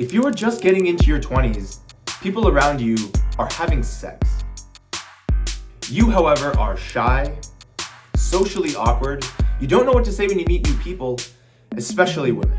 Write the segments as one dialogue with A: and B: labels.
A: If you are just getting into your 20s, people around you are having sex. You, however, are shy, socially awkward, you don't know what to say when you meet new people, especially women.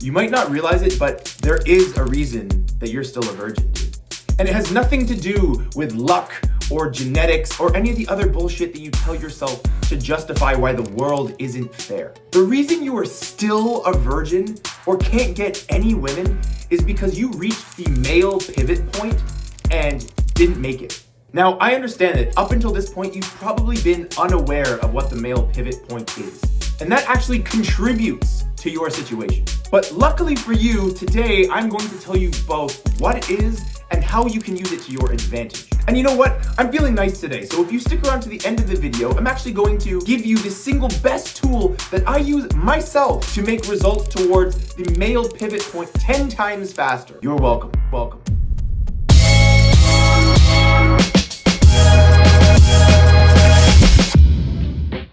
A: You might not realize it, but there is a reason that you're still a virgin, dude. And it has nothing to do with luck or genetics or any of the other bullshit that you tell yourself to justify why the world isn't fair. The reason you are still a virgin or can't get any women is because you reached the male pivot point and didn't make it. Now, I understand that up until this point, you've probably been unaware of what the male pivot point is. And that actually contributes to your situation. But luckily for you, today, I'm going to tell you both what it is and how you can use it to your advantage. And you know what? I'm feeling nice today, so if you stick around to the end of the video, I'm actually going to give you the single best tool that I use myself to make results towards the male pivot point 10 times faster. You're welcome. Welcome.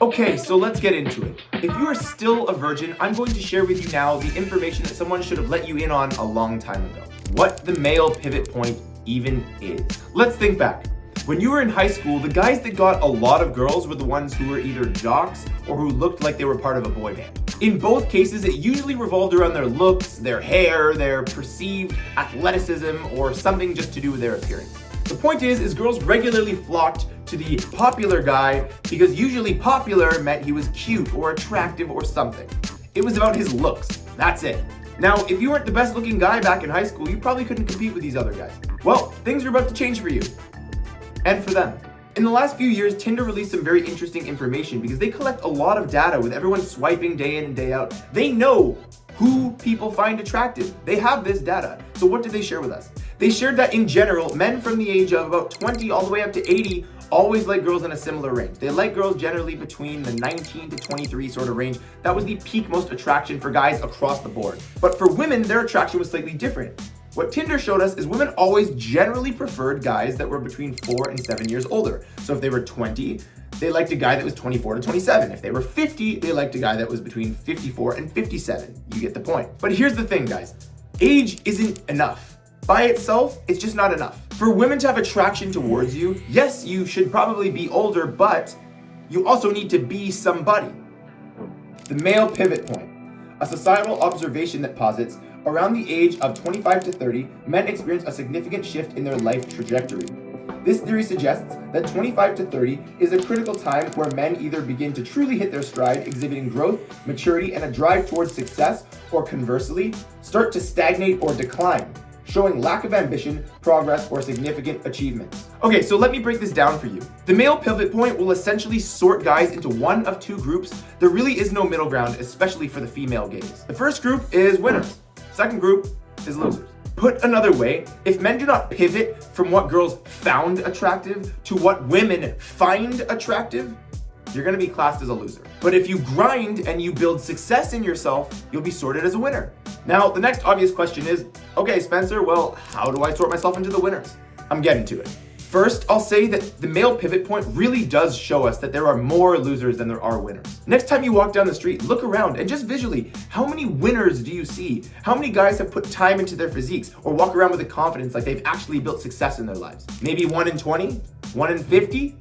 A: Okay, so let's get into it. If you are still a virgin, I'm going to share with you now the information that someone should have let you in on a long time ago. What the male pivot point even is. Let's think back. When you were in high school, the guys that got a lot of girls were the ones who were either jocks or who looked like they were part of a boy band. In both cases, it usually revolved around their looks, their hair, their perceived athleticism, or something just to do with their appearance. The point is girls regularly flocked to the popular guy because usually popular meant he was cute or attractive or something. It was about his looks. That's it. Now, if you weren't the best looking guy back in high school, you probably couldn't compete with these other guys. Well, things are about to change for you. And for them. In the last few years, Tinder released some very interesting information because they collect a lot of data with everyone swiping day in and day out. They know who people find attractive. They have this data. So what did they share with us? They shared that in general, men from the age of about 20 all the way up to 80 always like girls in a similar range. They like girls generally between the 19 to 23 sort of range. That was the peak most attraction for guys across the board. But for women, their attraction was slightly different. What Tinder showed us is women always generally preferred guys that were between 4 and 7 years older. So if they were 20, they liked a guy that was 24 to 27. If they were 50, they liked a guy that was between 54 and 57. You get the point. But here's the thing, guys. Age isn't enough. By itself, it's just not enough. For women to have attraction towards you, yes, you should probably be older, but you also need to be somebody. The male pivot point, a societal observation that posits around the age of 25 to 30, men experience a significant shift in their life trajectory. This theory suggests that 25 to 30 is a critical time where men either begin to truly hit their stride, exhibiting growth, maturity, and a drive towards success, or conversely, start to stagnate or decline, showing lack of ambition, progress, or significant achievements. Okay, so let me break this down for you. The male pivot point will essentially sort guys into one of two groups. There really is no middle ground, especially for the female gaze. The first group is winners. Second group is losers. Put another way, if men do not pivot from what girls found attractive to what women find attractive, you're gonna be classed as a loser. But if you grind and you build success in yourself, you'll be sorted as a winner. Now, the next obvious question is, okay, Spencer, well, how do I sort myself into the winners? I'm getting to it. First, I'll say that the male pivot point really does show us that there are more losers than there are winners. Next time you walk down the street, look around and just visually, how many winners do you see? How many guys have put time into their physiques or walk around with a confidence like they've actually built success in their lives? Maybe 1 in 20? 1 in 50?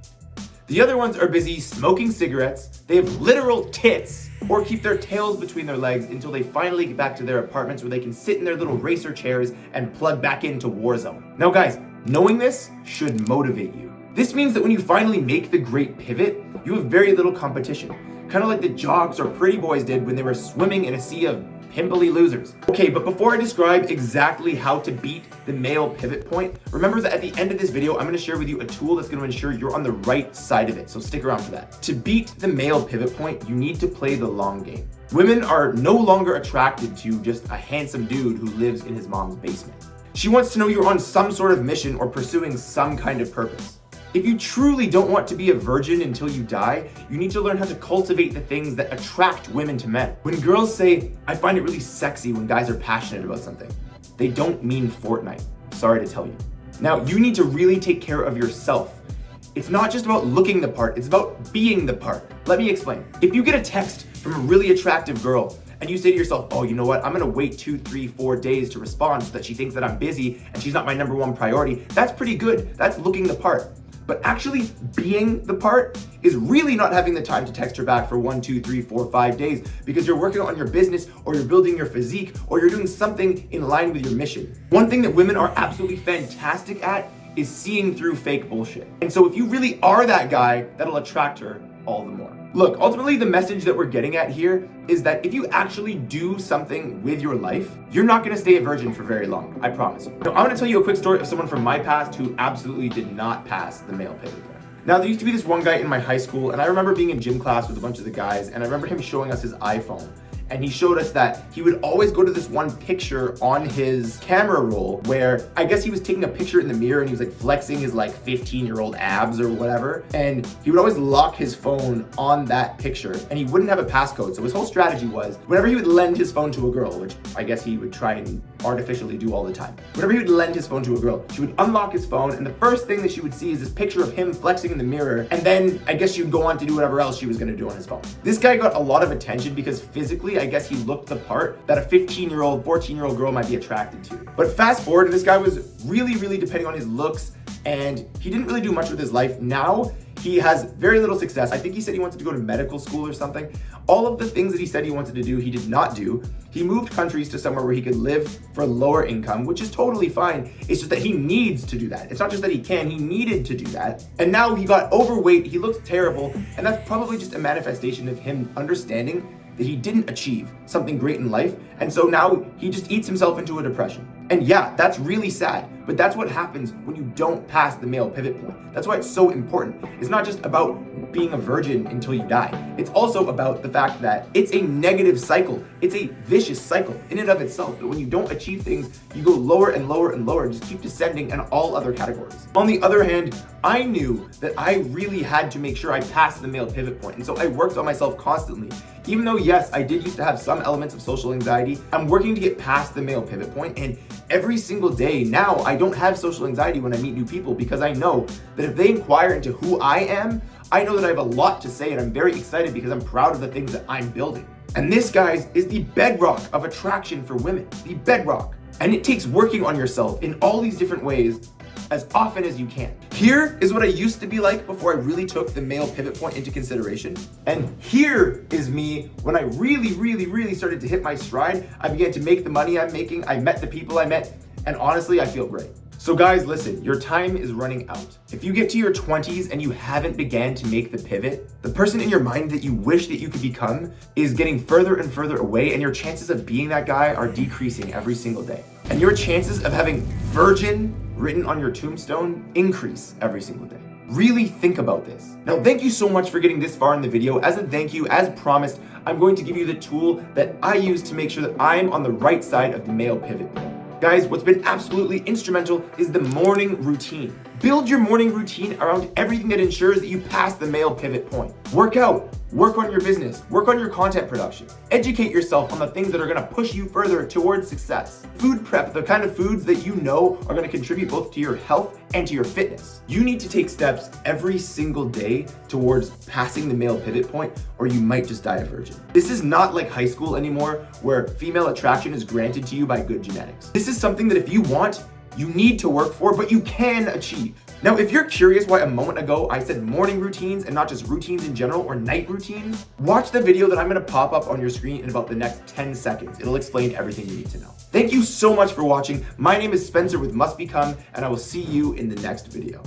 A: The other ones are busy smoking cigarettes, they have literal tits, or keep their tails between their legs until they finally get back to their apartments where they can sit in their little racer chairs and plug back into Warzone. Now guys, knowing this should motivate you. This means that when you finally make the great pivot, you have very little competition. Kind of like the jocks or pretty boys did when they were swimming in a sea of pimply losers. Okay, but before I describe exactly how to beat the male pivot point, remember that at the end of this video, I'm gonna share with you a tool that's gonna ensure you're on the right side of it, so stick around for that. To beat the male pivot point, you need to play the long game. Women are no longer attracted to just a handsome dude who lives in his mom's basement. She wants to know you're on some sort of mission or pursuing some kind of purpose. If you truly don't want to be a virgin until you die, you need to learn how to cultivate the things that attract women to men. When girls say, I find it really sexy when guys are passionate about something, they don't mean Fortnite. Sorry to tell you. Now, you need to really take care of yourself. It's not just about looking the part, it's about being the part. Let me explain. If you get a text from a really attractive girl and you say to yourself, oh, you know what? I'm gonna wait 2, 3, 4 days to respond so that she thinks that I'm busy and she's not my number one priority. That's pretty good. That's looking the part. But actually being the part is really not having the time to text her back for 1, 2, 3, 4, 5 days because you're working on your business or you're building your physique or you're doing something in line with your mission. One thing that women are absolutely fantastic at is seeing through fake bullshit. And so if you really are that guy, that'll attract her all the more. Look, ultimately the message that we're getting at here is that if you actually do something with your life, you're not gonna stay a virgin for very long, I promise you. Now, I'm gonna tell you a quick story of someone from my past who absolutely did not pass the male pivot point. Now, there used to be this one guy in my high school, and I remember being in gym class with a bunch of the guys, and I remember him showing us his iPhone. And he showed us that he would always go to this one picture on his camera roll where I guess he was taking a picture in the mirror and he was like flexing his like 15-year-old abs or whatever. And he would always lock his phone on that picture and he wouldn't have a passcode. So his whole strategy was whenever he would lend his phone to a girl, which I guess he would try and artificially do all the time. Whenever he would lend his phone to a girl, she would unlock his phone and the first thing that she would see is this picture of him flexing in the mirror. And then I guess she would go on to do whatever else she was gonna do on his phone. This guy got a lot of attention because physically, I guess he looked the part that a 15-year-old, 14-year-old girl might be attracted to. But fast forward, this guy was really depending on his looks and he didn't really do much with his life. Now, he has very little success. I think he said he wanted to go to medical school or something. All of the things that he said he wanted to do, he did not do. He moved countries to somewhere where he could live for a lower income, which is totally fine. It's just that he needs to do that. It's not just that he can, he needed to do that. And now he got overweight, he looks terrible, and that's probably just a manifestation of him understanding that he didn't achieve something great in life, and so now he just eats himself into a depression. And yeah, that's really sad, but that's what happens when you don't pass the male pivot point. That's why it's so important. It's not just about being a virgin until you die. It's also about the fact that it's a negative cycle. It's a vicious cycle in and of itself, that when you don't achieve things, you go lower and lower and lower, just keep descending in all other categories. On the other hand, I knew that I really had to make sure I passed the male pivot point, and so I worked on myself constantly. Even though, yes, I did used to have some elements of social anxiety, I'm working to get past the male pivot point, and every single day now, I don't have social anxiety when I meet new people because I know that if they inquire into who I am, I know that I have a lot to say and I'm very excited because I'm proud of the things that I'm building. And this, guys, is the bedrock of attraction for women, the bedrock. And it takes working on yourself in all these different ways as often as you can. Here is what I used to be like before I really took the male pivot point into consideration. And here is me when I really started to hit my stride. I began to make the money I'm making. I met the people I met. And honestly, I feel great. So guys, listen, your time is running out. If you get to your 20s and you haven't began to make the pivot, the person in your mind that you wish that you could become is getting further and further away, and your chances of being that guy are decreasing every single day. And your chances of having virgin written on your tombstone increase every single day. Really think about this. Now, thank you so much for getting this far in the video. As a thank you, as promised, I'm going to give you the tool that I use to make sure that I'm on the right side of the male pivot point. Guys, what's been absolutely instrumental is the morning routine. Build your morning routine around everything that ensures that you pass the male pivot point. Work out, work on your business, work on your content production. Educate yourself on the things that are gonna push you further towards success. Food prep, the kind of foods that you know are gonna contribute both to your health and to your fitness. You need to take steps every single day towards passing the male pivot point, or you might just die a virgin. This is not like high school anymore, where female attraction is granted to you by good genetics. This is something that if you want, you need to work for, but you can achieve. Now, if you're curious why a moment ago I said morning routines and not just routines in general or night routines, watch the video that I'm gonna pop up on your screen in about the next 10 seconds. It'll explain everything you need to know. Thank you so much for watching. My name is Spencer with Must Become, and I will see you in the next video.